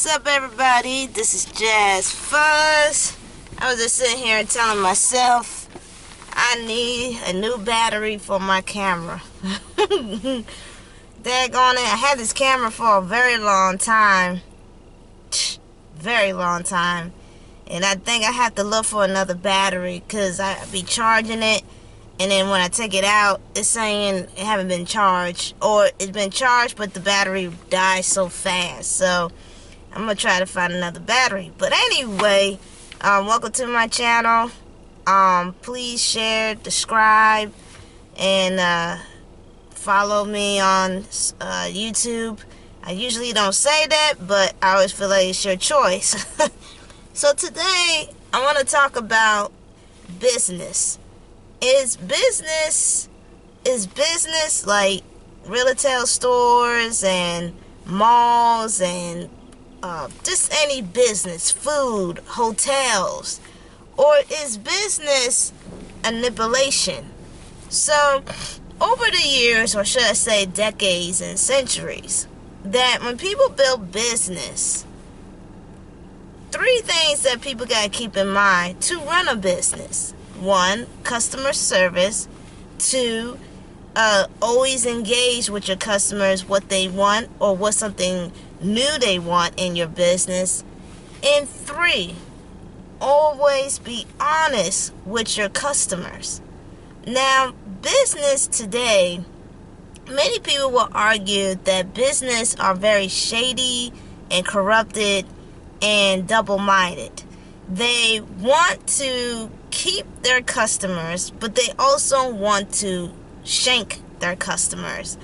What's up, everybody? This is Jazz Fuzz. I was just sitting here telling myself I need a new battery for my camera. Daggone it, I had this camera for a very long time. Very long time. And I think I have to look for another battery because I be charging it. And then when I take it out, it's saying it haven't been charged. Or it's been charged, but the battery dies so fast. So I'm going to try to find another battery. But anyway, welcome to my channel. Please share, subscribe, and follow me on YouTube. I usually don't say that, but I always feel like it's your choice. So today, I want to talk about business. Is business like retail stores and malls and just any business, food, hotels, or is business a manipulation? So over the years, or should I say decades and centuries, that when people build business, three things that people got to keep in mind to run a business. 1, customer service. 2, always engage with your customers, what they want or what something new they want in your business. And 3, always be honest with your customers. Now, business today, many people will argue that business are very shady and corrupted and double-minded. They want to keep their customers, but they also want to shank their customers.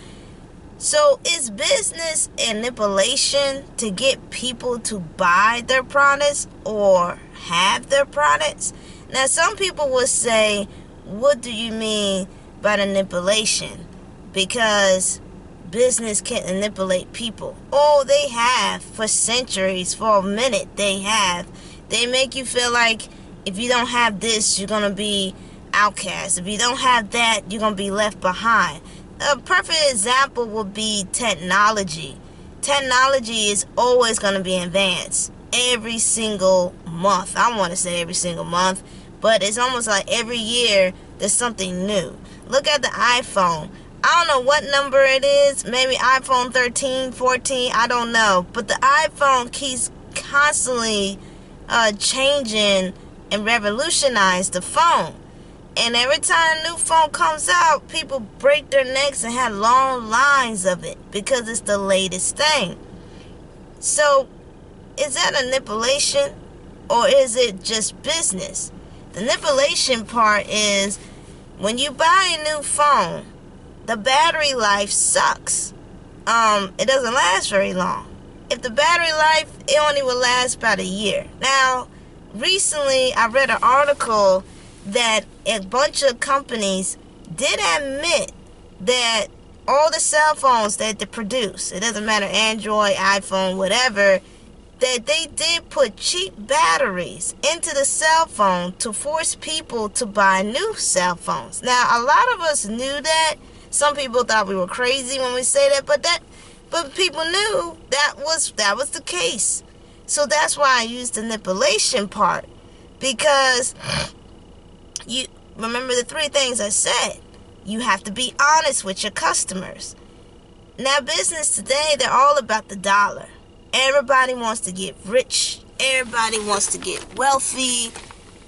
So is business a manipulation to get people to buy their products or have their products? Now, some people will say, what do you mean by manipulation? Because business can't manipulate people. Oh, they have for centuries, for a minute they have. They make you feel like if you don't have this, you're going to be outcast. If you don't have that, you're going to be left behind. A perfect example would be technology. Technology is always going to be advanced every single month. I want to say every single month, but it's almost like every year there's something new. Look at the iPhone. I don't know what number it is. Maybe iPhone 13, 14, I don't know. But the iPhone keeps constantly changing and revolutionize the phone. And every time a new phone comes out, people break their necks and have long lines of it because it's the latest thing. So, is that a manipulation or is it just business? The manipulation part is when you buy a new phone, the battery life sucks. It doesn't last very long. If the battery life, it only will last about a year. Now, recently, I read an article that a bunch of companies did admit that all the cell phones that they produce, it doesn't matter, Android, iPhone, whatever, that they did put cheap batteries into the cell phone to force people to buy new cell phones. Now, a lot of us knew that. Some people thought we were crazy when we say that, but people knew that was the case. So that's why I used the manipulation part, because you remember the three things I said. You have to be honest with your customers. Now, business today, they're all about the dollar. Everybody wants to get rich. Everybody wants to get wealthy.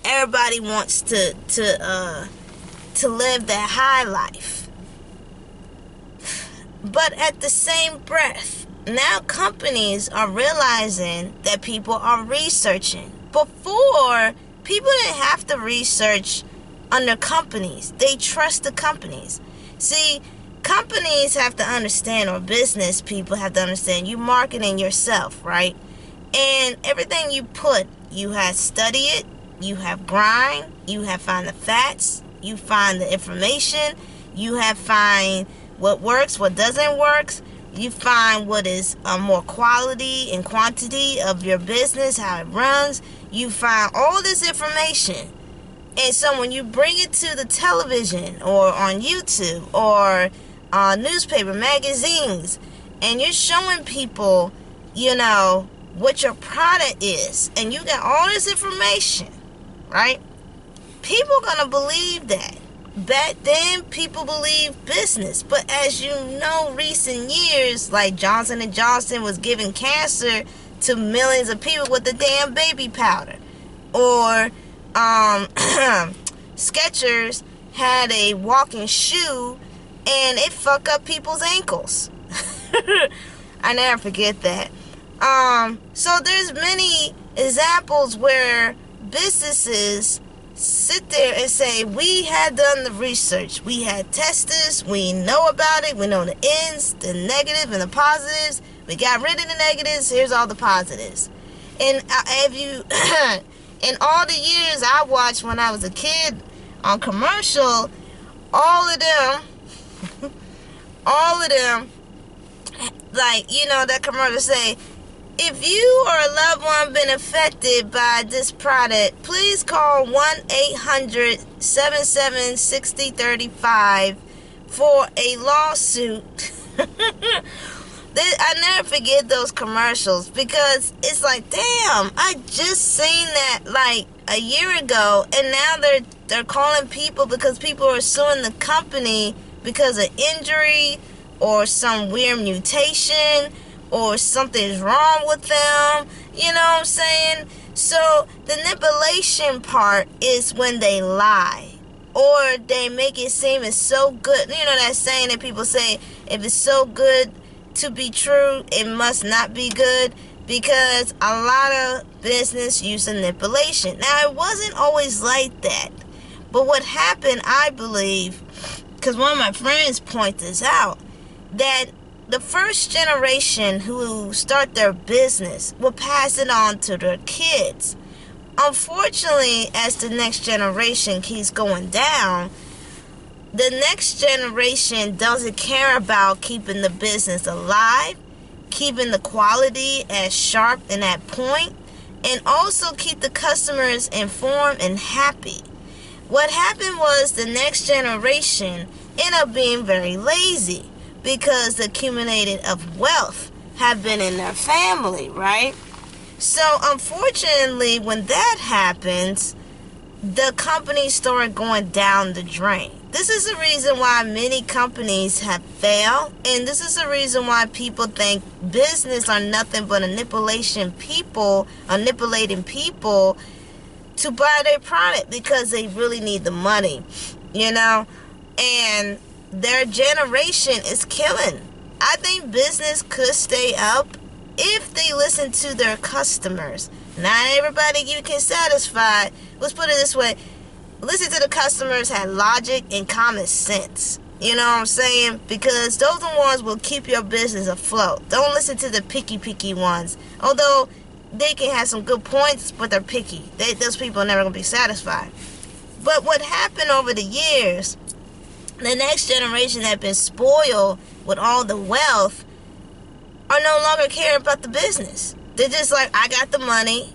Everybody wants to live that high life. But at the same breath, now companies are realizing that people are researching. Before, people didn't have to research under companies. They trust the companies. See, companies have to understand, or business people have to understand, you marketing yourself, right? And everything you put, you have study it, you have grind, you have find the facts, you find the information, you have find what works, what doesn't work. You find what is more quality and quantity of your business, how it runs. You find all this information. And so when you bring it to the television or on YouTube or newspaper, magazines, and you're showing people, you know, what your product is, and you got all this information, right? People gonna believe that. Back then, people believed business, but as you know, recent years, like Johnson & Johnson was giving cancer to millions of people with the damn baby powder, or Skechers had a walking shoe and it fuck up people's ankles. I never forget that. So there's many examples where businesses sit there and say, we had done the research, we had testers, we know about it, we know the ends, the negative and the positives, we got rid of the negatives, here's all the positives. And have you in all the years I watched when I was a kid on commercial, all of them, like, you know, that commercial say, if you or a loved one been affected by this product, please call 1-800-77-6035 for a lawsuit. I never forget those commercials, because it's like, damn, I just seen that like a year ago, and now they're calling people because people are suing the company because of injury or some weird mutation or something's wrong with them. You know what I'm saying? So the manipulation part is when they lie, or they make it seem it's so good. You know that saying that people say, if it's so good to be true, it must not be good, because a lot of business use manipulation. Now, it wasn't always like that, but what happened, I believe, because one of my friends pointed this out, that the first generation who start their business will pass it on to their kids. Unfortunately, as the next generation keeps going down, the next generation doesn't care about keeping the business alive, keeping the quality as sharp and at point, and also keep the customers informed and happy. What happened was the next generation ended up being very lazy, because the accumulated of wealth have been in their family, right? So unfortunately, when that happens, the companies start going down the drain. This is the reason why many companies have failed, and this is the reason why people think business are nothing but manipulating people to buy their product, because they really need the money, you know? And their generation is killing. I think business could stay up if they listen to their customers. Not everybody you can satisfy. Let's put it this way. Listen to the customers, have logic and common sense. You know what I'm saying? Because those are the ones will keep your business afloat. Don't listen to the picky ones. Although they can have some good points, but they're picky. Those people are never going to be satisfied. But what happened over the years, the next generation that have been spoiled with all the wealth are no longer caring about the business. They're just like, I got the money.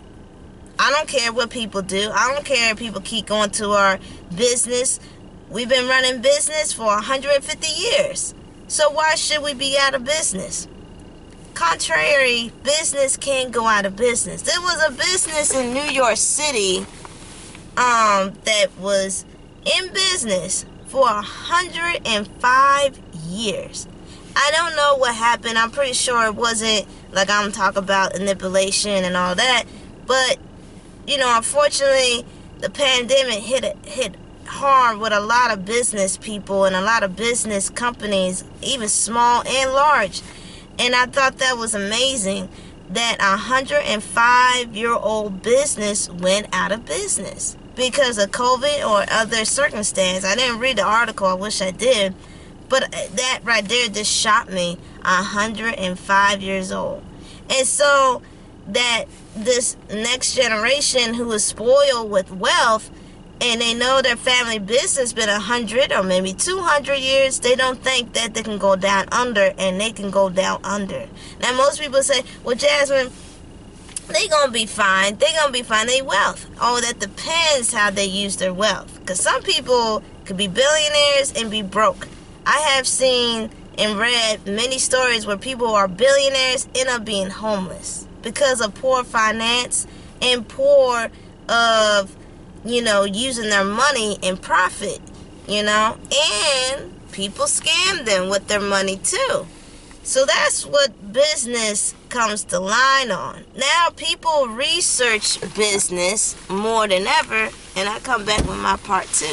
I don't care what people do. I don't care if people keep going to our business. We've been running business for 150 years. So why should we be out of business? Contrary, business can't go out of business. There was a business in New York City that was in business for 105 years. I don't know what happened. I'm pretty sure it wasn't like I'm talking about manipulation and all that. But, you know, unfortunately, the pandemic hit hard with a lot of business people and a lot of business companies, even small and large. And I thought that was amazing that a 105-year-old business went out of business because of COVID or other circumstance. I didn't read the article. I wish I did. But that right there just shocked me. 105 years old. And so that this next generation who is spoiled with wealth, and they know their family business been 100 or maybe 200 years, they don't think that they can go down under, and they can go down under. Now, most people say, well, Jasmine, they gonna be fine. They gonna be fine. They wealth. Oh, that depends how they use their wealth. Because some people could be billionaires and be broke. I have seen and read many stories where people who are billionaires end up being homeless. because of poor finance and poor of, using their money in profit, and people scam them with their money too. So that's what business comes to line on. Now people research business more than ever, and I come back with my part 2.